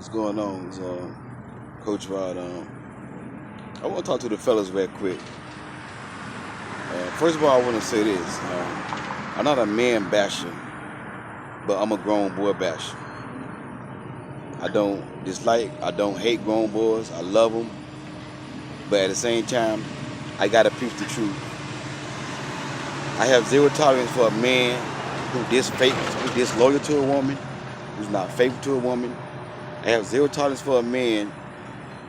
What's going on? Coach Rod. I want to talk to the fellas real quick. First of all, I want to say this. I'm not a man basher, but I'm a grown boy basher. I don't dislike, I don't hate grown boys. I love them. But at the same time, I got to preach the truth. I have zero tolerance for a man who disloyal to a woman, who's not faithful to a woman. I have zero tolerance for a man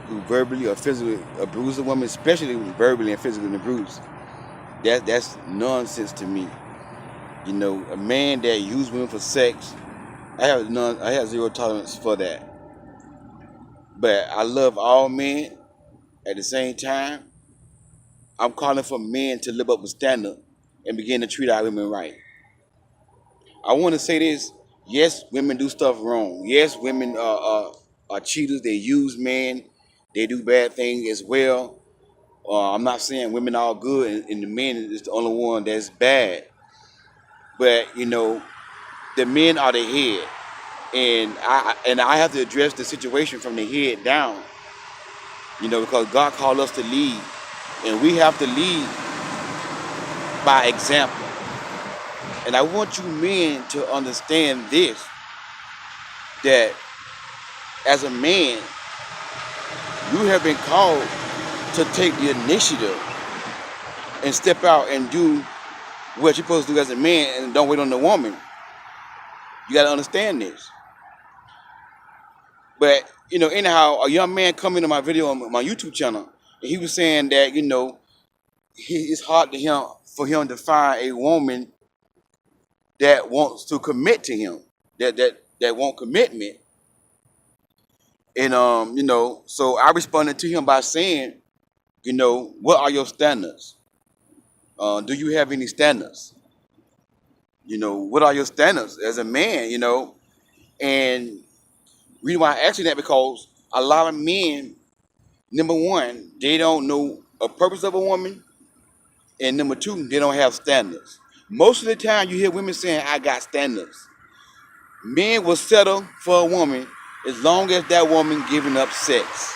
who verbally or physically abuse a woman, especially verbally and physically abuse. That's nonsense to me. You know, a man that uses women for sex, I have zero tolerance for that. But I love all men. At the same time, I'm calling for men to live up to standard and begin to treat our women right. I want to say this. Yes, women do stuff wrong. Yes, women are cheaters. They use men. They do bad things as well. I'm not saying women are all good and the men is the only one that's bad. But you know, the men are the head, and I have to address the situation from the head down. You know, because God called us to lead, and we have to lead by example. And I want you men to understand this: that as a man, you have been called to take the initiative and step out and do what you're supposed to do as a man, and don't wait on the woman. You got to understand this. But you know, anyhow, a young man come into my video on my YouTube channel, and he was saying that it's hard for him to find a woman that wants to commit to him, that want commitment. And so I responded to him by saying, what are your standards? Do you have any standards? What are your standards as a man? And reason why I ask you that, because a lot of men, number one, they don't know a purpose of a woman, and number two, they don't have standards. Most of the time, you hear women saying, "I got standards." Men will settle for a woman as long as that woman giving up sex.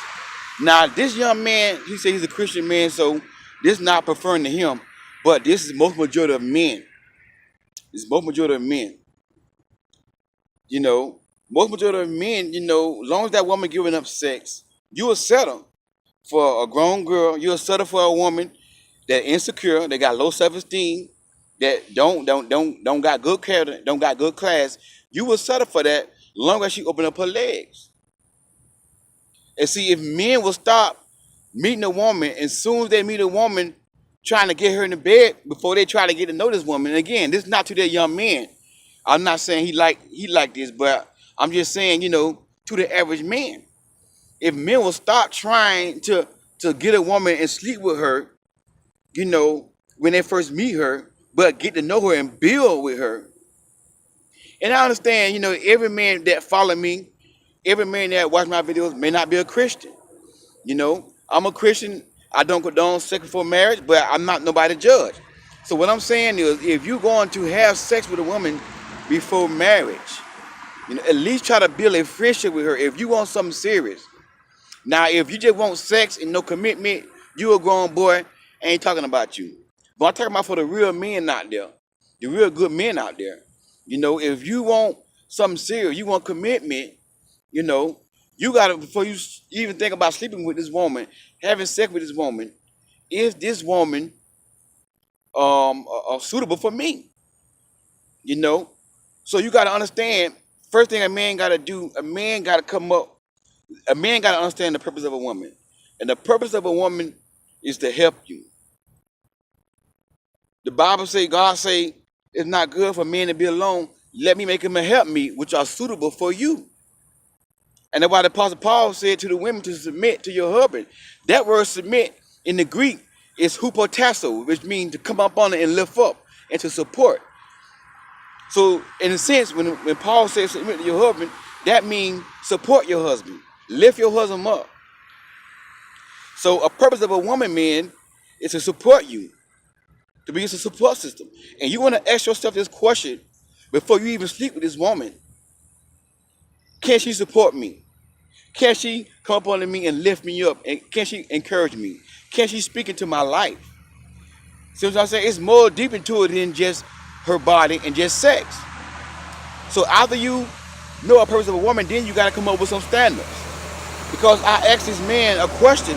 Now, this young man, he said he's a Christian man, so this is not preferring to him, but this is most majority of men. It's most majority of men. Most majority of men, as long as that woman giving up sex, you will settle for a grown girl. You'll settle for a woman that insecure, that got low self-esteem, that don't got good character, don't got good class. You will settle for that long as she open up her legs. And see, if men will stop meeting a woman, as soon as they meet a woman, trying to get her in the bed before they try to get to know this woman. And again, this is not to that young man. I'm not saying he like this, but I'm just saying, to the average man. If men will stop trying to get a woman and sleep with her, when they first meet her, but get to know her and build with her. And I understand, every man that follow me, every man that watch my videos may not be a Christian. I'm a Christian. I don't condone sex before marriage, but I'm not nobody to judge. So what I'm saying is, if you're going to have sex with a woman before marriage, at least try to build a friendship with her if you want something serious. Now, if you just want sex and no commitment, you a grown boy, I ain't talking about you. But I'm talking about for the real men out there, the real good men out there. If you want something serious, you want commitment, you got to, before you even think about sleeping with this woman, having sex with this woman, is this woman suitable for me? So you got to understand, first thing a man got to do, a man got to understand the purpose of a woman. And the purpose of a woman is to help you. The Bible say, God say, it's not good for men to be alone. Let me make him a help me, which are suitable for you. And that's why the Apostle Paul said to the women to submit to your husband. That word submit in the Greek is hupotasso, which means to come up on it and lift up and to support. So in a sense, when Paul says submit to your husband, that means support your husband. Lift your husband up. So a purpose of a woman, man, is to support you. To be a support system. And you want to ask yourself this question before you even sleep with this woman. Can she support me? Can she come up under me and lift me up? And can she encourage me? Can she speak into my life? See what I'm saying? It's more deep into it than just her body and just sex. So after you know a purpose of a woman, then you got to come up with some standards. Because I asked this man a question.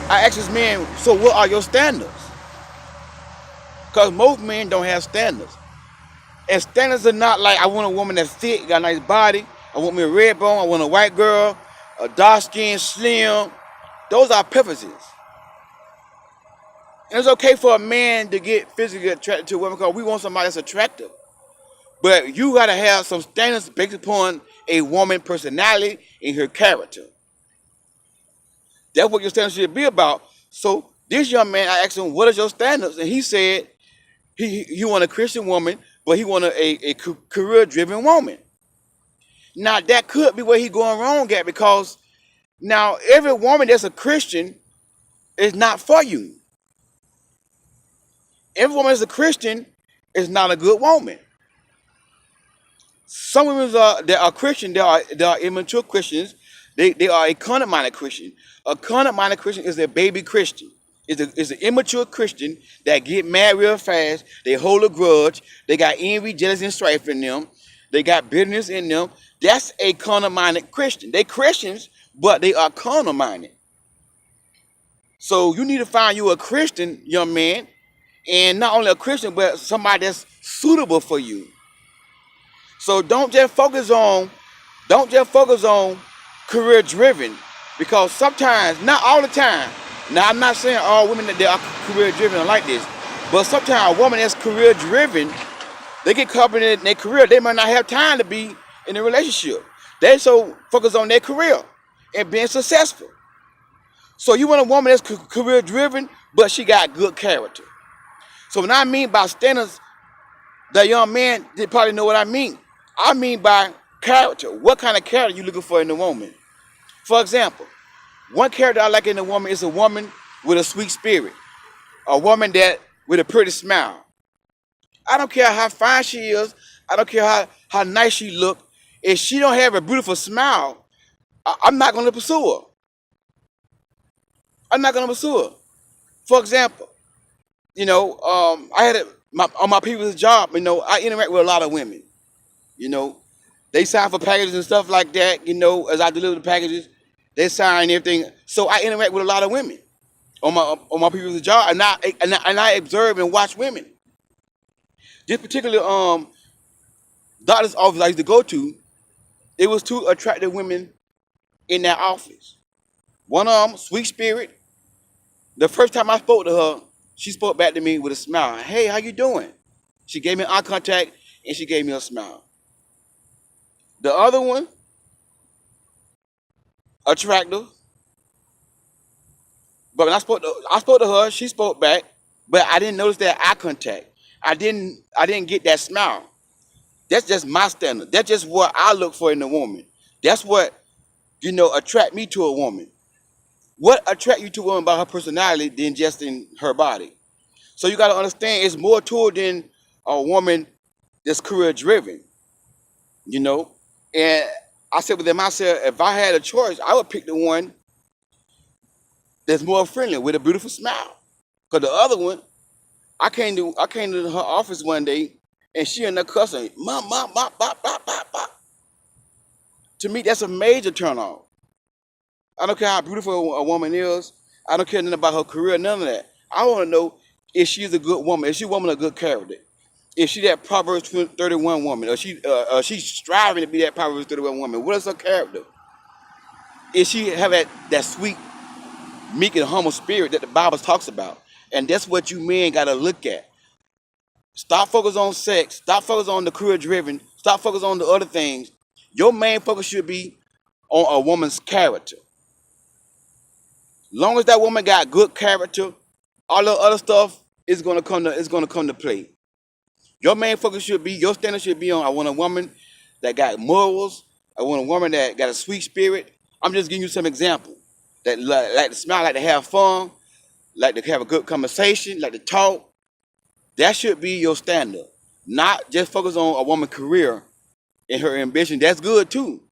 I asked this man, so what are your standards? Because most men don't have standards. And standards are not like, I want a woman that's thick, got a nice body. I want me a red bone. I want a white girl, a dark skin, slim. Those are preferences. And it's okay for a man to get physically attracted to a woman because we want somebody that's attractive. But you got to have some standards based upon a woman's personality and her character. That's what your standards should be about. So this young man, I asked him, what is your standards? And he said he want a Christian woman, but he want a career-driven woman. Now, that could be where he going wrong at, because now every woman that's a Christian is not for you. Every woman that's a Christian is not a good woman. Some women that are Christian, they are immature Christians. They are a carnal-minded Christian. A carnal-minded Christian is a baby Christian. It's an immature Christian that get mad real fast. They hold a grudge. They got envy, jealousy, and strife in them. They got bitterness in them. That's a carnal-minded Christian. They Christians, but they are carnal-minded. So you need to find you a Christian, young man, and not only a Christian, but somebody that's suitable for you. So don't just focus on career driven, because sometimes, not all the time. Now I'm not saying all women that are career driven are like this, but sometimes a woman that's career driven, they get caught in their career. They might not have time to be in a relationship. They so focus on their career and being successful. So you want a woman that's career driven, but she got good character. So when I mean by standards, the young man, they probably know what I mean. I mean by character. What kind of character you looking for in a woman? For example, one character I like in a woman is a woman with a sweet spirit. A woman that with a pretty smile. I don't care how fine she is. I don't care how nice she look. If she don't have a beautiful smile, I'm not going to pursue her. I'm not going to pursue her. For example, I had on my previous job, I interact with a lot of women. They sign for packages and stuff like that, as I deliver the packages, they sign everything. So I interact with a lot of women on my previous job, and I observe and watch women. This particular doctor's office I used to go to, it was two attractive women in that office. One of them, sweet spirit. The first time I spoke to her, she spoke back to me with a smile. Hey, how you doing? She gave me eye contact and she gave me a smile. The other one, attractive. But when I spoke to her, she spoke back, but I didn't notice that eye contact. I didn't get that smile. That's just my standard. That's just what I look for in a woman. That's what, attract me to a woman. What attract you to a woman about her personality than just in her body? So you got to understand, it's more to it than a woman that's career driven. And I said within myself, if I had a choice, I would pick the one that's more friendly with a beautiful smile. Because the other one, I came to her office one day and she in there cussing, mom, bop, bop, bop, bop, bop. To me, that's a major turn off. I don't care how beautiful a woman is. I don't care nothing about her career, none of that. I want to know if she's a good woman, if she's a woman of good character. If she that Proverbs 31 woman, or she's striving to be that Proverbs 31 woman, what is her character? If she have that sweet, meek and humble spirit that the Bible talks about. And that's what you men got to look at. Stop focus on sex. Stop focus on the career driven. Stop focus on the other things. Your main focus should be on a woman's character. Long as that woman got good character, all the other stuff is gonna come to play. Your main focus should be, your standard should be on, I want a woman that got morals. I want a woman that got a sweet spirit. I'm just giving you some examples. That like to smile, like to have fun, like to have a good conversation, like to talk. That should be your standard. Not just focus on a woman's career and her ambition. That's good too.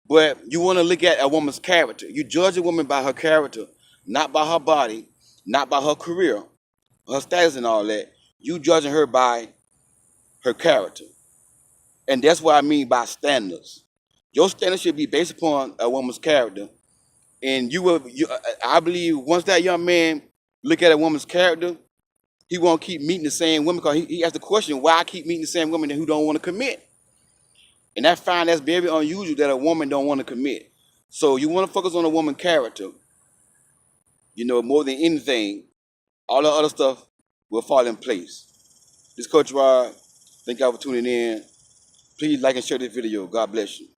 But you want to look at a woman's character. You judge a woman by her character, not by her body, not by her career, her status and all that. You judging her by her character. And that's what I mean by standards. Your standards should be based upon a woman's character. And I believe once that young man look at a woman's character, he won't keep meeting the same women because he asked the question, why I keep meeting the same women who don't want to commit? And I find that's very unusual that a woman don't want to commit. So you want to focus on a woman's character, more than anything. All the other stuff will fall in place. This Coach Rod. Thank y'all for tuning in. Please like and share this video. God bless you.